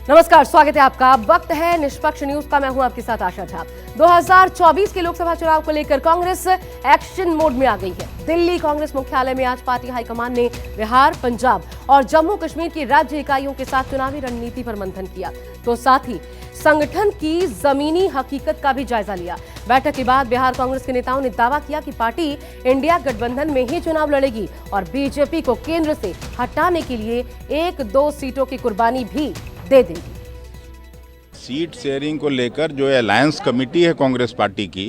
नमस्कार, स्वागत है आपका। वक्त है निष्पक्ष न्यूज का। मैं हूं आपके साथ आशा झा। 2024 के लोकसभा चुनाव को लेकर कांग्रेस एक्शन मोड में आ गई है। दिल्ली कांग्रेस मुख्यालय में आज पार्टी हाईकमान ने बिहार, पंजाब और जम्मू कश्मीर की राज्य इकाइयों के साथ चुनावी रणनीति पर मंथन किया, तो साथ ही संगठन की जमीनी हकीकत का भी जायजा लिया। बैठक के बाद बिहार कांग्रेस के नेताओं ने दावा किया कि पार्टी इंडिया गठबंधन में ही चुनाव लड़ेगी और बीजेपी को केंद्र से हटाने के लिए 1-2 सीटों की कुर्बानी भी दे देगी। सीट शेयरिंग को लेकर जो अलायंस कमेटी है कांग्रेस पार्टी की,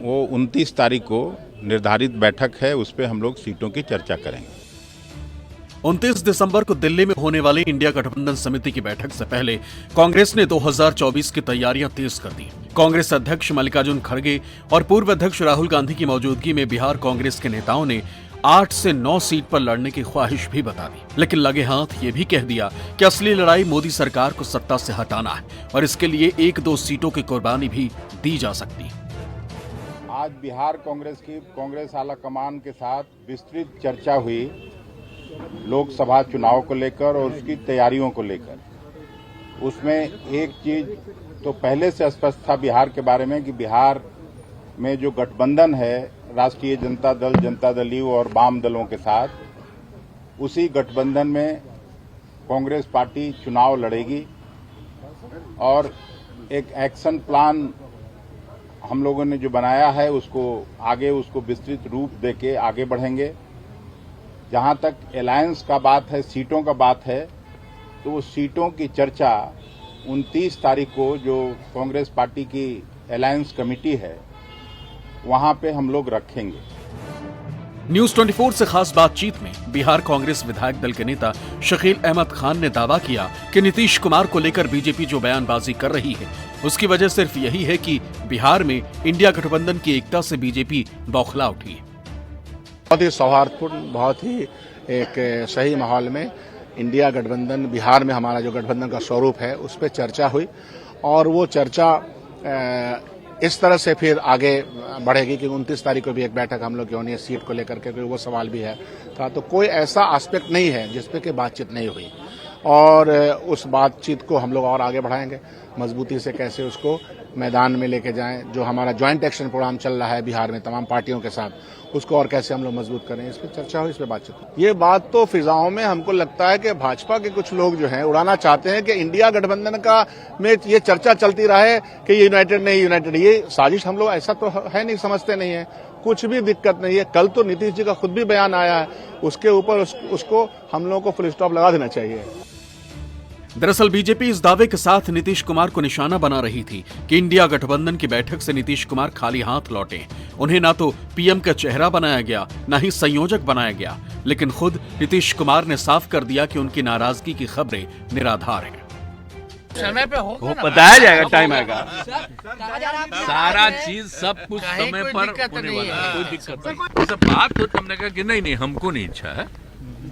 वो 29 तारीख को निर्धारित बैठक है, उस पर हम लोग सीटों की चर्चा करेंगे। 29 दिसंबर को दिल्ली में होने वाली इंडिया गठबंधन समिति की बैठक से पहले कांग्रेस ने 2024 की तैयारियां तेज कर दी। कांग्रेस अध्यक्ष मल्लिकार्जुन खड़गे और पूर्व अध्यक्ष राहुल गांधी की मौजूदगी में बिहार कांग्रेस के नेताओं ने 8 से 9 सीट पर लड़ने की ख्वाहिश भी बता दी, लेकिन लगे हाथ ये भी कह दिया कि असली लड़ाई मोदी सरकार को सत्ता से हटाना है और इसके लिए 1-2 सीटों की कुर्बानी भी दी जा सकती है। आज बिहार कांग्रेस की कांग्रेस आला कमान के साथ विस्तृत चर्चा हुई लोकसभा चुनाव को लेकर और उसकी तैयारियों को लेकर। उसमें एक चीज तो पहले से स्पष्ट था बिहार के बारे में कि बिहार में जो गठबंधन है राष्ट्रीय जनता दल, जनता दल यू और वाम दलों के साथ, उसी गठबंधन में कांग्रेस पार्टी चुनाव लड़ेगी और एक एक्शन प्लान हम लोगों ने जो बनाया है उसको विस्तृत रूप देके आगे बढ़ेंगे। जहां तक अलायंस का बात है, सीटों का बात है, तो वो सीटों की चर्चा 29 तारीख को जो कांग्रेस पार्टी की अलायंस कमेटी है वहां पे हम लोग रखेंगे। न्यूज 24 से खास बातचीत में बिहार कांग्रेस विधायक दल के नेता शकील अहमद खान ने दावा किया कि नीतीश कुमार को लेकर बीजेपी जो बयानबाजी कर रही है उसकी वजह सिर्फ यही है कि बिहार में इंडिया गठबंधन की एकता से बीजेपी बौखला उठी है। बहुत ही सौहार्दपूर्ण, बहुत ही एक सही माहौल में इंडिया गठबंधन, बिहार में हमारा जो गठबंधन का स्वरूप है उस पर चर्चा हुई और वो चर्चा इस तरह से फिर आगे बढ़ेगी कि 29 तारीख को भी एक बैठक हम लोग की होनी है सीट को लेकर के, वो सवाल भी है तो कोई ऐसा एस्पेक्ट नहीं है जिसपे कि बातचीत नहीं हुई और उस बातचीत को हम लोग और आगे बढ़ाएंगे, मजबूती से कैसे उसको मैदान में लेके जाएं। जो हमारा ज्वाइंट एक्शन प्रोग्राम चल रहा है बिहार में तमाम पार्टियों के साथ, उसको और कैसे हम लोग मजबूत करें, इस पर चर्चा हो, इस पर बातचीत हो। ये बात तो फिजाओं में हमको लगता है कि भाजपा के कुछ लोग जो हैं उड़ाना चाहते हैं कि इंडिया गठबंधन का में ये चर्चा चलती रहे कि यूनाइटेड नहीं यूनाइटेड। ये साजिश हम लोग ऐसा तो है नहीं, समझते नहीं है, कुछ भी दिक्कत नहीं है। कल तो नीतीश जी का खुद भी बयान आया है, उसके ऊपर उसको हम लोगों को फुल स्टॉप लगा देना चाहिए। दरअसल बीजेपी इस दावे के साथ नीतीश कुमार को निशाना बना रही थी कि इंडिया गठबंधन की बैठक से नीतीश कुमार खाली हाथ लौटे। उन्हें ना तो पीएम का चेहरा बनाया गया, ना ही संयोजक बनाया गया, लेकिन खुद नीतीश कुमार ने साफ कर दिया कि उनकी नाराजगी की खबरें निराधार हैं। समय पे हो बताया जाएगा, टाइम आएगा, सारा चीज सब कुछ समय पर होने वाला है, कोई दिक्कत नहीं। सब बात तो तुमने कहा कि नहीं हमको नहीं इच्छा है,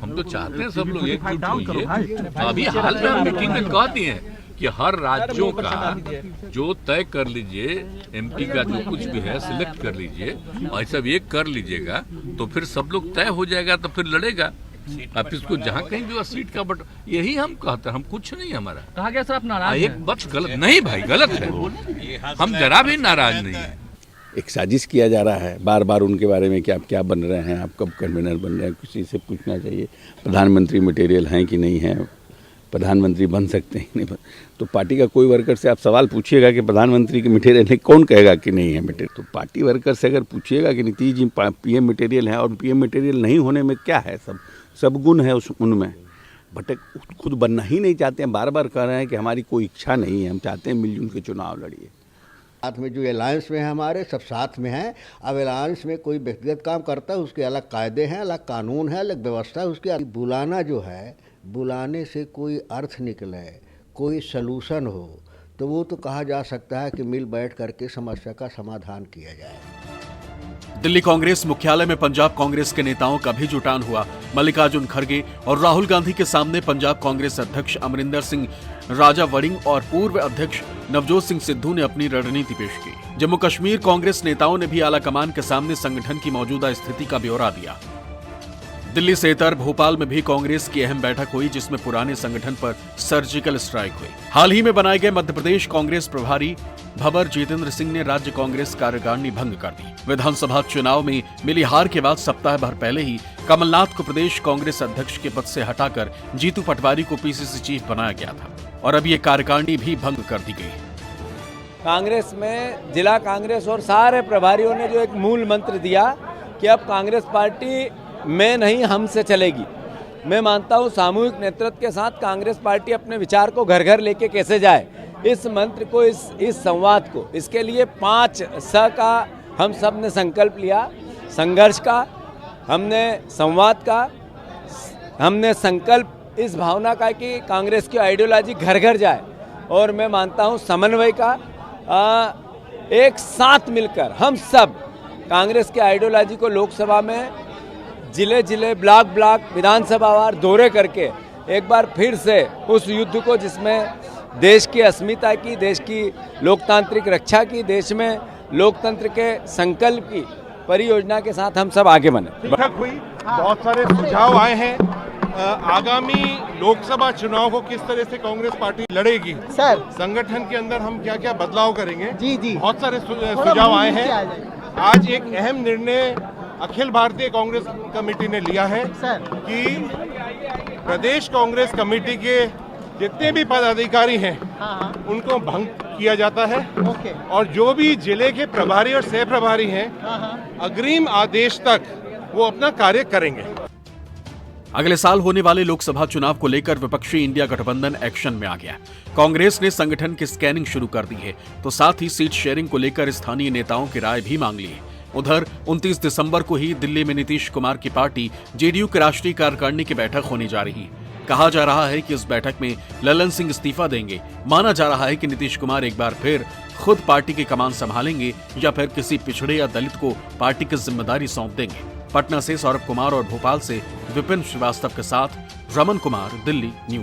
हम तो चाहते हैं सब लोग एकजुट होइए। तो अभी हाल में हम मीटिंग में कह दिए कि हर राज्यों का जो तय कर लीजिए, एमपी का जो कुछ भी है सिलेक्ट कर लीजिए और सब एक कर लीजिएगा तो फिर सब लोग तय हो जाएगा, तो फिर लड़ेगा। अब इसको जहाँ कहीं भी सीट का बट यही हम कहते हैं, हम कुछ नहीं हमारा कहा गया सर आप नाराज एक बस गलत नहीं भाई, गलत है, हम जरा भी नाराज नहीं है। एक साजिश किया जा रहा है बार बार उनके बारे में कि आप क्या बन रहे हैं, आप कब कन्वीनर बन रहे हैं, किसी से पूछना चाहिए प्रधानमंत्री मटेरियल हैं कि नहीं है, प्रधानमंत्री बन सकते हैं नहीं बन। तो पार्टी का कोई वर्कर से आप सवाल पूछिएगा कि प्रधानमंत्री के मटेरियल है, कौन कहेगा कि नहीं है मटेरियल। तो पार्टी वर्कर से अगर पूछिएगा कि नीतीश जी पीएम मटेरियल है, और पीएम मटेरियल नहीं होने में क्या है, सब गुण है उनमें, बट खुद बनना ही नहीं चाहते हैं। बार बार कह रहे हैं कि हमारी कोई इच्छा नहीं है, हम चाहते हैं मिलजुल के चुनाव लड़िए। साथ में जो अलायंस में है हमारे सब साथ में हैं। अब अलायंस में कोई व्यक्तिगत काम करता है उसके अलग कायदे हैं, अलग कानून है, अलग व्यवस्था है उसकी। बुलाना जो है, बुलाने से कोई अर्थ निकले, कोई सलूशन हो, तो वो तो कहा जा सकता है कि मिल बैठ करके समस्या का समाधान किया जाए। दिल्ली कांग्रेस मुख्यालय में पंजाब कांग्रेस के नेताओं का भी जुटान हुआ। मल्लिकार्जुन खड़गे और राहुल गांधी के सामने पंजाब कांग्रेस अध्यक्ष अमरिंदर सिंह राजा वड़िंग और पूर्व अध्यक्ष नवजोत सिंह सिद्धू ने अपनी रणनीति पेश की। जम्मू कश्मीर कांग्रेस नेताओं ने भी आला कमान के सामने संगठन की मौजूदा स्थिति का ब्यौरा दिया। दिल्ली से इतर भोपाल में भी कांग्रेस की अहम बैठक हुई, जिसमें पुराने संगठन पर सर्जिकल स्ट्राइक हुई। हाल ही में बनाए गए मध्य प्रदेश कांग्रेस प्रभारी भंवर जितेंद्र सिंह ने राज्य कांग्रेस कार्यकारिणी भंग कर दी। विधानसभा चुनाव में मिली हार के बाद सप्ताह भर पहले ही कमलनाथ को प्रदेश कांग्रेस अध्यक्ष के पद से हटाकर जीतू पटवारी को पीसीसी चीफ बनाया गया था और अब ये कार्यकारिणी भी भंग कर दी गई। कांग्रेस में जिला कांग्रेस और सारे प्रभारियों ने जो एक मूल मंत्र दिया कि अब कांग्रेस पार्टी में नहीं हमसे चलेगी। मैं मानता हूँ सामूहिक नेतृत्व के साथ कांग्रेस पार्टी अपने विचार को घर घर लेके कैसे जाए, इस मंत्र को, इस संवाद को, इसके लिए 5 स का हम सब ने संकल्प लिया। संघर्ष का, हमने संवाद का, हमने संकल्प इस भावना का कि कांग्रेस की आइडियोलॉजी घर घर जाए, और मैं मानता हूँ समन्वय का, एक साथ मिलकर हम सब कांग्रेस की आइडियोलॉजी को लोकसभा में जिले जिले, ब्लॉक ब्लॉक, विधानसभावार दौरे करके एक बार फिर से उस युद्ध को, जिसमें देश की अस्मिता की, देश की लोकतांत्रिक रक्षा की, देश में लोकतंत्र के संकल्प की परियोजना के साथ हम सब आगे बढ़े। बैठक हुई, बहुत सारे सुझाव आए हैं। आगामी लोकसभा चुनाव को किस तरह से कांग्रेस पार्टी लड़ेगी, सर संगठन के अंदर हम क्या क्या बदलाव करेंगे, जी बहुत सारे सुझाव आए हैं। आज एक अहम निर्णय अखिल भारतीय कांग्रेस कमेटी ने लिया है कि प्रदेश कांग्रेस कमेटी के जितने भी पदाधिकारी हैं उनको भंग किया जाता है, और जो भी जिले के प्रभारी और सह प्रभारी हैं अग्रिम आदेश तक वो अपना कार्य करेंगे। अगले साल होने वाले लोकसभा चुनाव को लेकर विपक्षी इंडिया गठबंधन एक्शन में आ गया। कांग्रेस ने संगठन की स्कैनिंग शुरू कर दी है, तो साथ ही सीट शेयरिंग को लेकर स्थानीय नेताओं की राय भी मांग ली है। उधर 29 दिसंबर को ही दिल्ली में नीतीश कुमार की पार्टी जेडीयू की राष्ट्रीय कार्यकारिणी की बैठक होने जा रही है। कहा जा रहा है कि इस बैठक में ललन सिंह इस्तीफा देंगे। माना जा रहा है कि नीतीश कुमार एक बार फिर खुद पार्टी की कमान संभालेंगे या फिर किसी पिछड़े या दलित को पार्टी की जिम्मेदारी सौंप देंगे। पटना से सौरभ कुमार और भोपाल से विपिन श्रीवास्तव के साथ रमन कुमार, दिल्ली न्यूज।